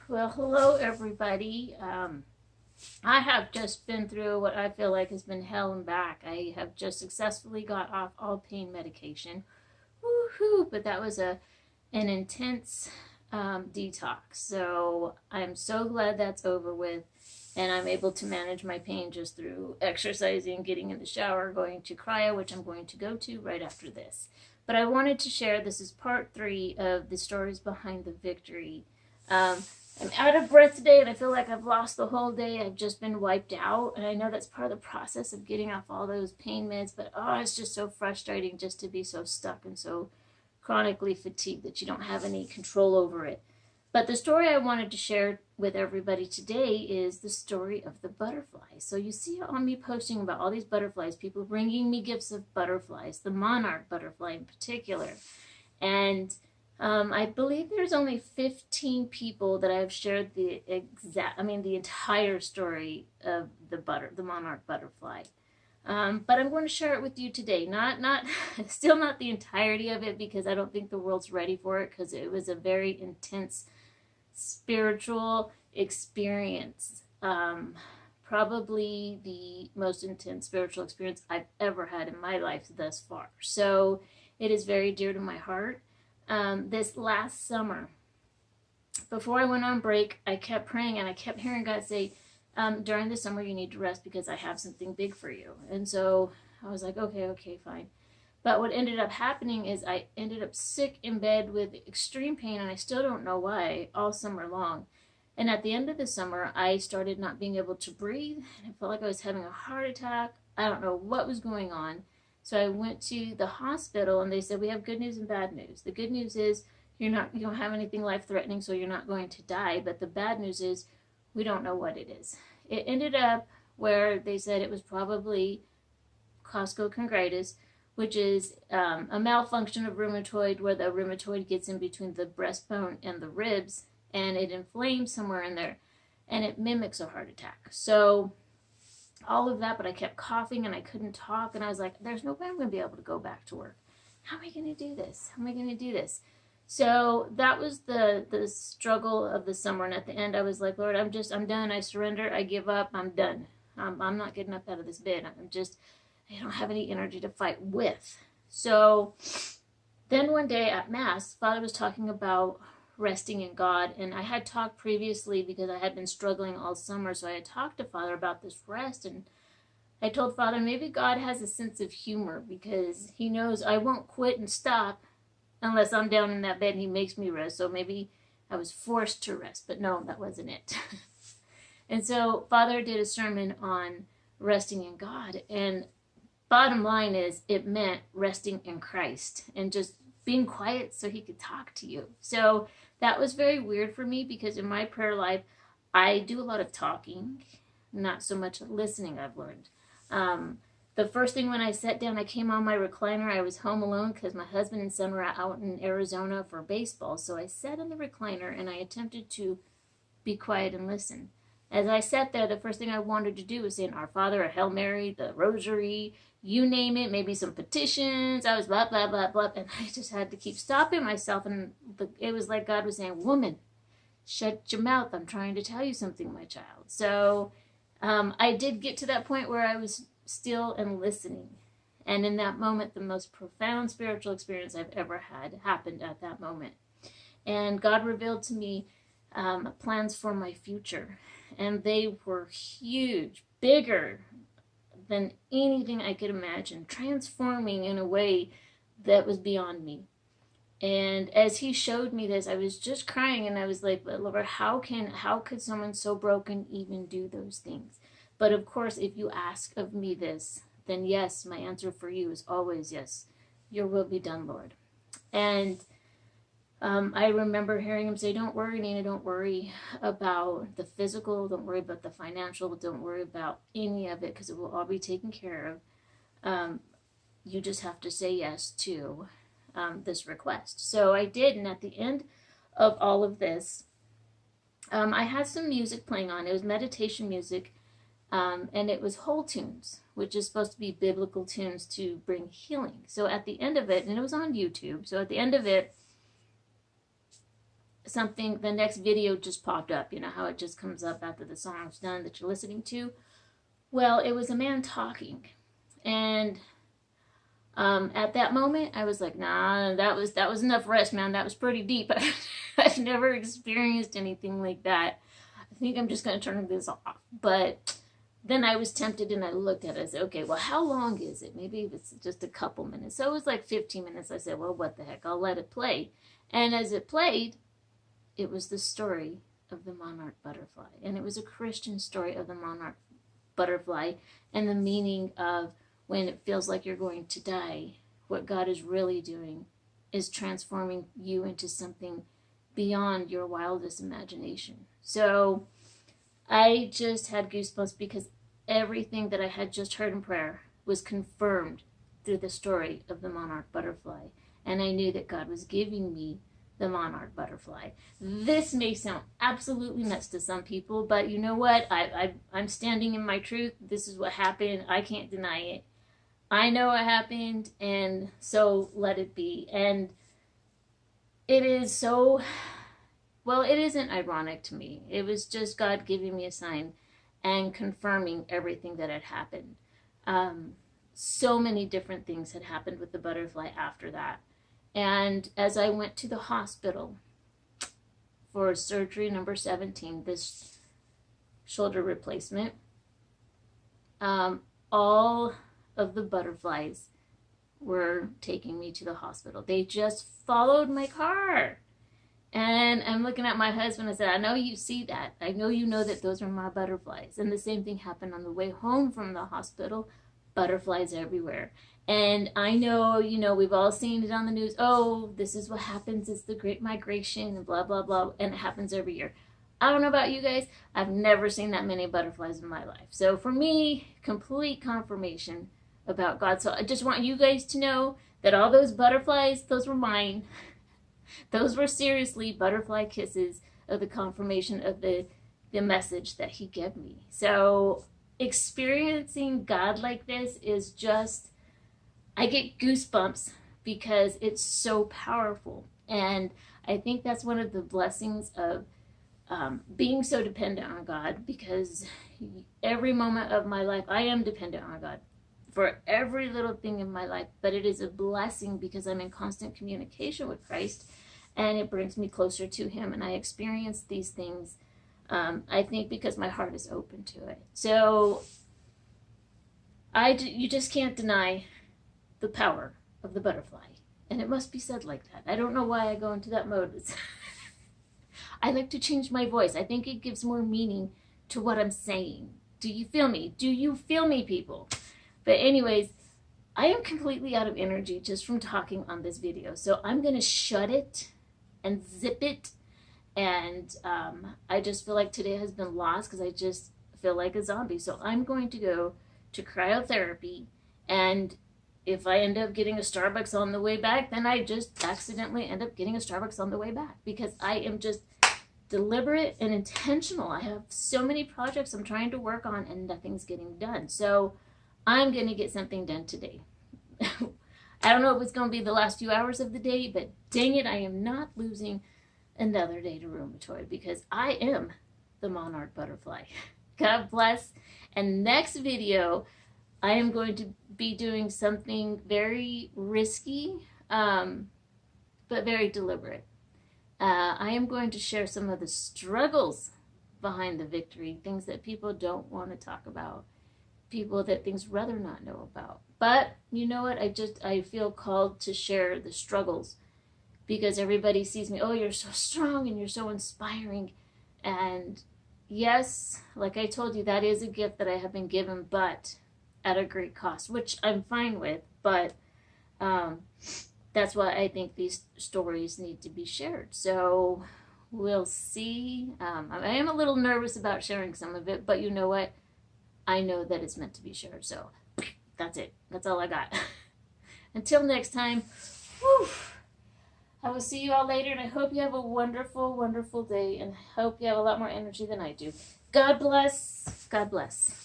Well, hello everybody. I have just been through what I feel like has been hell and back. I have just successfully got off all pain medication. Woohoo! But that was an intense detox. So I'm so glad that's over with, and I'm able to manage my pain just through exercising, getting in the shower, going to cryo, which I'm going to go to right after this. But I wanted to share, this is part 3 of the stories behind the victory. Um, I'm out of breath today and I feel like I've lost the whole day. I've just been wiped out. And I know that's part of the process of getting off all those pain meds, but oh, it's just so frustrating just to be so stuck and so chronically fatigued that you don't have any control over it. But the story I wanted to share with everybody today is the story of the butterflies. So you see on me posting about all these butterflies, people bringing me gifts of butterflies, the monarch butterfly in particular. And I believe there's only 15 people that I've shared the entire story of the monarch butterfly. But I'm going to share it with you today. Still not the entirety of it because I don't think the world's ready for it because it was a very intense spiritual experience. Probably the most intense spiritual experience I've ever had in my life thus far. So it is very dear to my heart. This last summer, before I went on break, I kept praying and I kept hearing God say, during the summer you need to rest because I have something big for you. And so I was like, okay, fine. But what ended up happening is I ended up sick in bed with extreme pain, and I still don't know why, all summer long. And at the end of the summer, I started not being able to breathe. I felt like I was having a heart attack. I don't know what was going on. So I went to the hospital and they said, we have good news and bad news. The good news is you don't have anything life-threatening, so you're not going to die. But the bad news is we don't know what it is. It ended up where they said it was probably costochondritis, which is a malfunction of rheumatoid where the rheumatoid gets in between the breastbone and the ribs and it inflames somewhere in there and it mimics a heart attack. So all of that, but I kept coughing and I couldn't talk and I was like, there's no way I'm going to be able to go back to work. How am I going to do this? How am I going to do this? So that was the struggle of the summer. And at the end, I was like, Lord, I'm done. I surrender. I give up. I'm done. I'm not getting up out of this bed. I don't have any energy to fight with. So then one day at Mass, Father was talking about resting in God. And I had talked previously because I had been struggling all summer. So I had talked to Father about this rest. And I told Father, maybe God has a sense of humor because he knows I won't quit and stop unless I'm down in that bed and he makes me rest. So maybe I was forced to rest. But no, that wasn't it. And so Father did a sermon on resting in God. And bottom line is it meant resting in Christ and just being quiet so he could talk to you. So that was very weird for me because in my prayer life, I do a lot of talking, not so much listening, I've learned. The first thing when I sat down, I came on my recliner. I was home alone because my husband and son were out in Arizona for baseball. So I sat in the recliner and I attempted to be quiet and listen. As I sat there, the first thing I wanted to do was say an Our Father, a Hail Mary, the Rosary, you name it, maybe some petitions. I was blah, blah, blah, blah. And I just had to keep stopping myself. And it was like God was saying, woman, shut your mouth. I'm trying to tell you something, my child. So I did get to that point where I was still and listening. And in that moment, the most profound spiritual experience I've ever had happened at that moment. And God revealed to me plans for my future. And they were huge, bigger than anything I could imagine, transforming in a way that was beyond me. And as he showed me this, I was just crying and I was like, Lord, how could someone so broken even do those things? But of course, if you ask of me this, then yes, my answer for you is always yes. Your will be done, Lord. And I remember hearing him say, don't worry, Nina, don't worry about the physical, don't worry about the financial, don't worry about any of it because it will all be taken care of. You just have to say yes to this request. So I did, and at the end of all of this, I had some music playing on. It was meditation music, and it was whole tunes, which is supposed to be biblical tunes to bring healing. So at the end of it, and it was on YouTube, so at the end of it, something, the next video just popped up. You know how it just comes up after the song's done that you're listening to? Well, it was a man talking. And at that moment, I was like, nah, that was enough rest, man. That was pretty deep. I've never experienced anything like that. I think I'm just going to turn this off. But then I was tempted and I looked at it. I said, okay, well, how long is it? Maybe it's just a couple minutes. So it was like 15 minutes. I said, well, what the heck? I'll let it play. And as it played, it was the story of the monarch butterfly. And it was a Christian story of the monarch butterfly and the meaning of when it feels like you're going to die, what God is really doing is transforming you into something beyond your wildest imagination. So I just had goosebumps because everything that I had just heard in prayer was confirmed through the story of the monarch butterfly. And I knew that God was giving me the monarch butterfly. This may sound absolutely nuts to some people, but you know what? I'm standing in my truth. This is what happened. I can't deny it. I know it happened, and so let it be. And it is so, well, it isn't ironic to me. It was just God giving me a sign and confirming everything that had happened. So many different things had happened with the butterfly after that. And as I went to the hospital for surgery number 17, this shoulder replacement, all of the butterflies were taking me to the hospital. They just followed my car. And I'm looking at my husband. I said, I know you see that. I know you know that those are my butterflies. And the same thing happened on the way home from the hospital. Butterflies everywhere. And I know, you know, we've all seen it on the news. Oh, this is what happens. It's the Great Migration and blah, blah, blah. And it happens every year. I don't know about you guys. I've never seen that many butterflies in my life. So for me, complete confirmation about God. So I just want you guys to know that all those butterflies, those were mine. Those were seriously butterfly kisses of the confirmation of the message that he gave me. So experiencing God like this is just, I get goosebumps because it's so powerful. And I think that's one of the blessings of being so dependent on God, because every moment of my life, I am dependent on God for every little thing in my life, but it is a blessing because I'm in constant communication with Christ, and it brings me closer to him, and I experience these things, I think, because my heart is open to it. So you just can't deny the power of the butterfly, and it must be said like that. I don't know why I go into that mode. I like to change my voice. I think it gives more meaning to what I'm saying. Do you feel me? Do you feel me, people? But anyways, I am completely out of energy just from talking on this video. So I'm going to shut it and zip it. And I just feel like today has been lost because I just feel like a zombie. So I'm going to go to cryotherapy. And if I end up getting a Starbucks on the way back, then I just accidentally end up getting a Starbucks on the way back. Because I am just deliberate and intentional. I have so many projects I'm trying to work on and nothing's getting done. So I'm going to get something done today. I don't know if it's going to be the last few hours of the day, but dang it, I am not losing another day to rheumatoid because I am the monarch butterfly. God bless. And next video, I am going to be doing something very risky, but very deliberate. I am going to share some of the struggles behind the victory, things that people don't want to talk about, people that things rather not know about. But you know what? I feel called to share the struggles because everybody sees me, oh, you're so strong and you're so inspiring. And yes, like I told you, that is a gift that I have been given, but at a great cost, which I'm fine with. But that's why I think these stories need to be shared. So we'll see. I am a little nervous about sharing some of it, but you know what? I know that it's meant to be shared. So that's it. That's all I got. Until next time, whew, I will see you all later, and I hope you have a wonderful, wonderful day, and I hope you have a lot more energy than I do. God bless. God bless.